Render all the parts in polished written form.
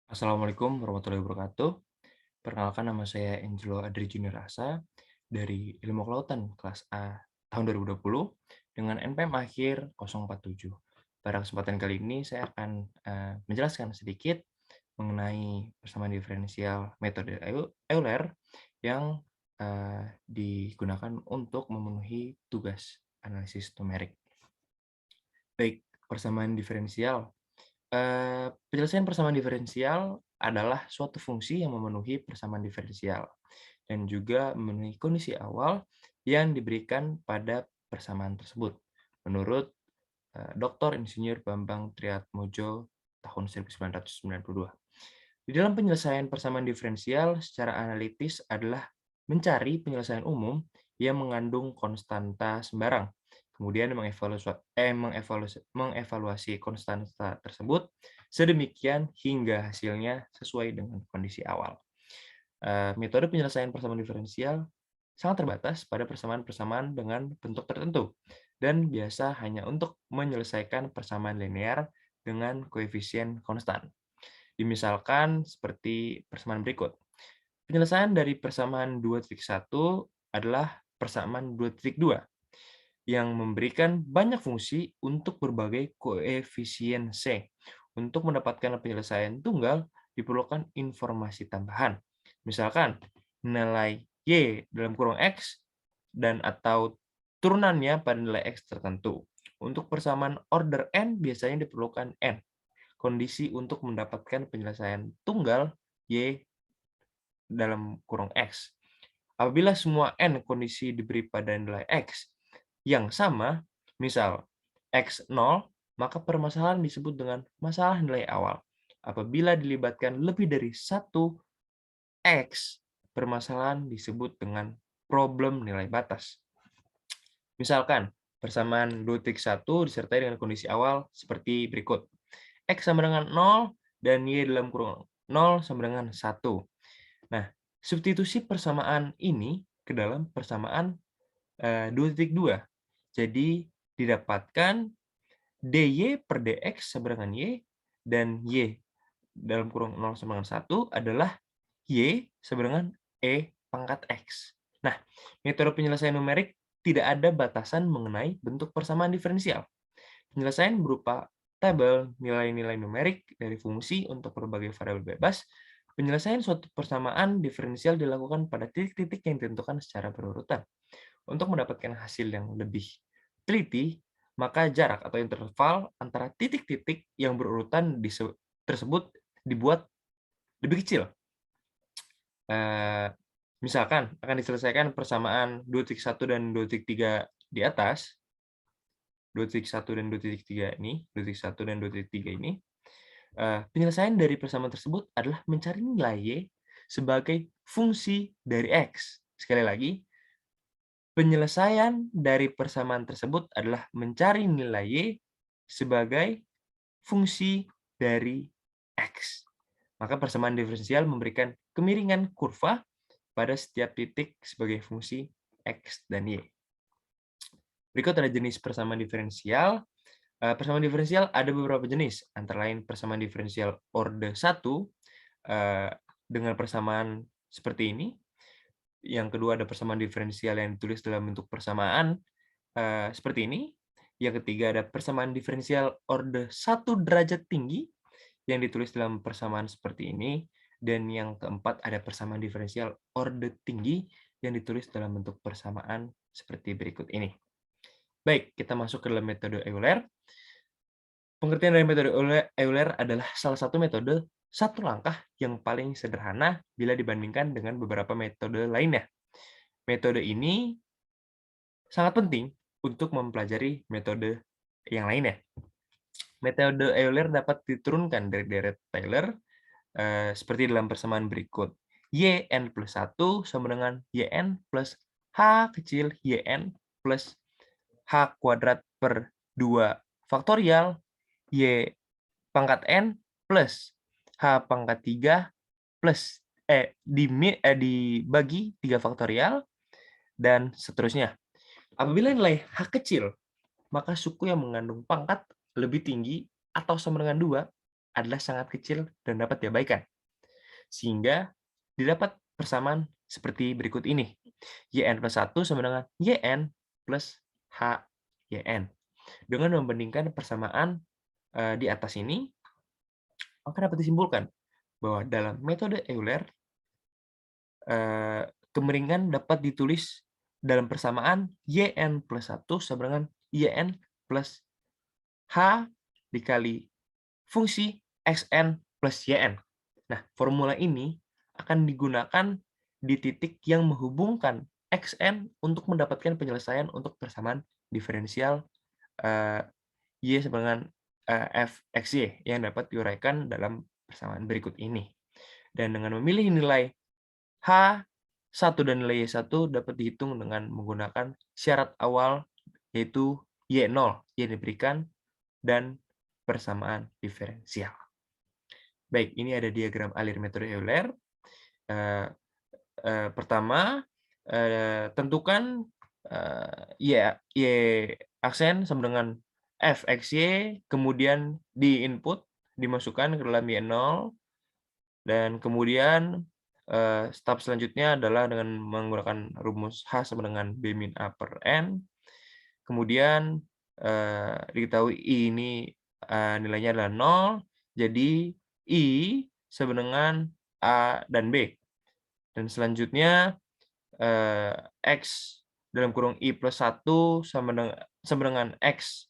Assalamualaikum warahmatullahi wabarakatuh. Perkenalkan nama saya Angelo Adri Junior Asa dari Ilmu Kelautan kelas A tahun 2020 dengan NPM akhir 047. Pada kesempatan kali ini saya akan menjelaskan sedikit mengenai persamaan diferensial metode Euler yang digunakan untuk memenuhi tugas analisis numerik. Baik, persamaan diferensial. Penyelesaian persamaan diferensial adalah suatu fungsi yang memenuhi persamaan diferensial dan juga memenuhi kondisi awal yang diberikan pada persamaan tersebut, menurut Dr. Insinyur Bambang Triatmojo tahun 1992. Di dalam penyelesaian persamaan diferensial secara analitis adalah mencari penyelesaian umum yang mengandung konstanta sembarang, kemudian mengevaluasi konstanta tersebut sedemikian hingga hasilnya sesuai dengan kondisi awal. Metode penyelesaian persamaan diferensial sangat terbatas pada persamaan-persamaan dengan bentuk tertentu dan biasa hanya untuk menyelesaikan persamaan linear dengan koefisien konstan. Dimisalkan seperti persamaan berikut. Penyelesaian dari persamaan 2,1 adalah persamaan 2,2 yang memberikan banyak fungsi untuk berbagai koefisien C. Untuk mendapatkan penyelesaian tunggal, diperlukan informasi tambahan. Misalkan, nilai Y dalam kurung X dan atau turunannya pada nilai X tertentu. Untuk persamaan order N, biasanya diperlukan N kondisi untuk mendapatkan penyelesaian tunggal Y dalam kurung X. Apabila semua N kondisi diberi pada nilai X yang sama, misal X0, maka permasalahan disebut dengan masalah nilai awal. Apabila dilibatkan lebih dari satu X, permasalahan disebut dengan problem nilai batas. Misalkan, persamaan 2,1 disertai dengan kondisi awal seperti berikut. X sama dengan 0 dan Y dalam kurung 0 sama dengan 1. Nah, substitusi persamaan ini ke dalam persamaan 2,2. Jadi, didapatkan dy per dx sama dengan y, dan y dalam kurung 0 sama dengan 1 adalah y sama dengan e pangkat x. Nah, metode penyelesaian numerik tidak ada batasan mengenai bentuk persamaan diferensial. Penyelesaian berupa tabel nilai-nilai numerik dari fungsi untuk berbagai variabel bebas. Penyelesaian suatu persamaan diferensial dilakukan pada titik-titik yang ditentukan secara berurutan. Untuk mendapatkan hasil yang lebih teliti, maka jarak atau interval antara titik-titik yang berurutan tersebut dibuat lebih kecil. Misalkan akan diselesaikan persamaan 2,1 dan 2,3 di atas, 2,1 dan 2,3 ini, 2,1 dan 2,3 ini, penyelesaian dari persamaan tersebut adalah mencari nilai Y sebagai fungsi dari X. Sekali lagi, penyelesaian dari persamaan tersebut adalah mencari nilai Y sebagai fungsi dari X. Maka persamaan diferensial memberikan kemiringan kurva pada setiap titik sebagai fungsi X dan Y. Berikut ada jenis persamaan diferensial. Persamaan diferensial ada beberapa jenis, antara lain persamaan diferensial orde 1 dengan persamaan seperti ini. Yang kedua ada persamaan diferensial yang ditulis dalam bentuk persamaan seperti ini. Yang ketiga ada persamaan diferensial orde 1 derajat tinggi yang ditulis dalam persamaan seperti ini. Dan yang keempat ada persamaan diferensial orde tinggi yang ditulis dalam bentuk persamaan seperti berikut ini. Baik, kita masuk ke dalam metode Euler. Pengertian dari metode Euler adalah salah satu metode satu langkah yang paling sederhana bila dibandingkan dengan beberapa metode lainnya. Metode ini sangat penting untuk mempelajari metode yang lainnya. Metode Euler dapat diturunkan dari deret Taylor seperti dalam persamaan berikut. Yn plus 1 sama dengan Yn plus H kecil Yn plus H kuadrat per 2 faktorial Y pangkat N plus H pangkat 3 plus dibagi 3 faktorial dan seterusnya. Apabila nilai H kecil, maka suku yang mengandung pangkat lebih tinggi atau sama dengan 2 adalah sangat kecil dan dapat diabaikan. Sehingga didapat persamaan seperti berikut ini. YN plus 1 sama dengan YN plus HYN. Dengan membandingkan persamaan di atas ini, maka dapat disimpulkan bahwa dalam metode Euler, kemiringan dapat ditulis dalam persamaan YN plus 1 sama dengan YN plus H dikali fungsi XN plus YN. Nah, formula ini akan digunakan di titik yang menghubungkan XN untuk mendapatkan penyelesaian untuk persamaan diferensial Y sama dengan fxy yang dapat diuraikan dalam persamaan berikut ini. Dan dengan memilih nilai H1 dan nilai Y1 dapat dihitung dengan menggunakan syarat awal yaitu Y0 yang diberikan dan persamaan diferensial. Baik, ini ada diagram alir metode Euler. Pertama, tentukan Y aksen sama dengan fxy, kemudian di input, dimasukkan ke dalam Y0, dan kemudian step selanjutnya adalah dengan menggunakan rumus H sama dengan B min A per N. Kemudian diketahui I ini nilainya adalah 0, jadi I sama dengan A dan B. Dan selanjutnya X dalam kurung I plus 1 sama dengan X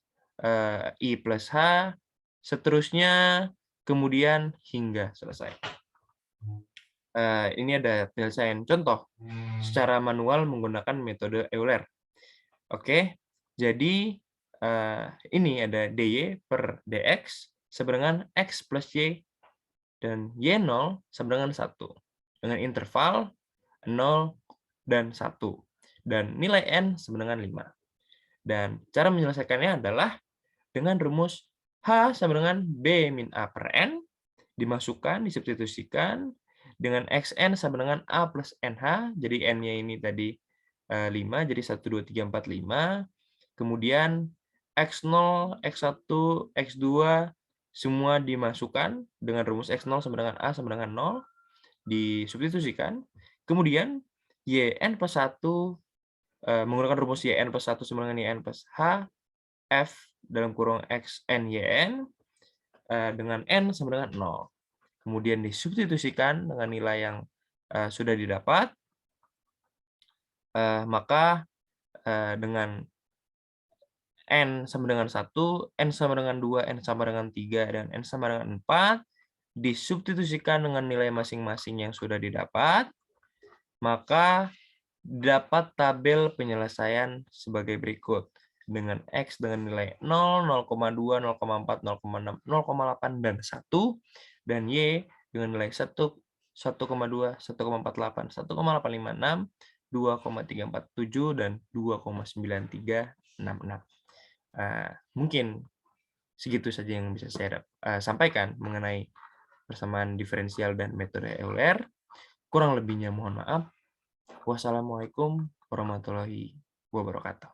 I plus H, seterusnya, kemudian hingga selesai. Ini ada penyelesaian contoh secara manual menggunakan metode Euler. Oke, jadi ini ada dy per dx sama dengan x plus y dan y0 sama dengan 1 dengan interval 0 dan 1 dan nilai n sama dengan 5. Dan cara menyelesaikannya adalah dengan rumus H sama dengan B min A per N, dimasukkan, disubstitusikan, dengan XN sama dengan A plus NH, jadi N-nya ini tadi 5, jadi 1, 2, 3, 4, 5. Kemudian X0, X1, X2, semua dimasukkan dengan rumus X0 sama dengan A sama dengan 0, disubstitusikan. Kemudian YN plus 1, menggunakan rumus YN plus 1 sama dengan YN plus H, F dalam kurung XN YN, dengan N sama dengan 0. Kemudian disubstitusikan dengan nilai yang sudah didapat, maka dengan N sama dengan 1, N sama dengan 2, N sama dengan 3, dan N sama dengan 4, disubstitusikan dengan nilai masing-masing yang sudah didapat, maka dapat tabel penyelesaian sebagai berikut. Dengan X dengan nilai 0, 0,2, 0,4, 0,6, 0,8, dan 1, dan Y dengan nilai 1, 1,2, 1,48, 1,856, 2,347, dan 2,9366. Mungkin segitu saja yang bisa saya sampaikan mengenai persamaan diferensial dan metode Euler. Kurang lebihnya mohon maaf. Wassalamualaikum warahmatullahi wabarakatuh.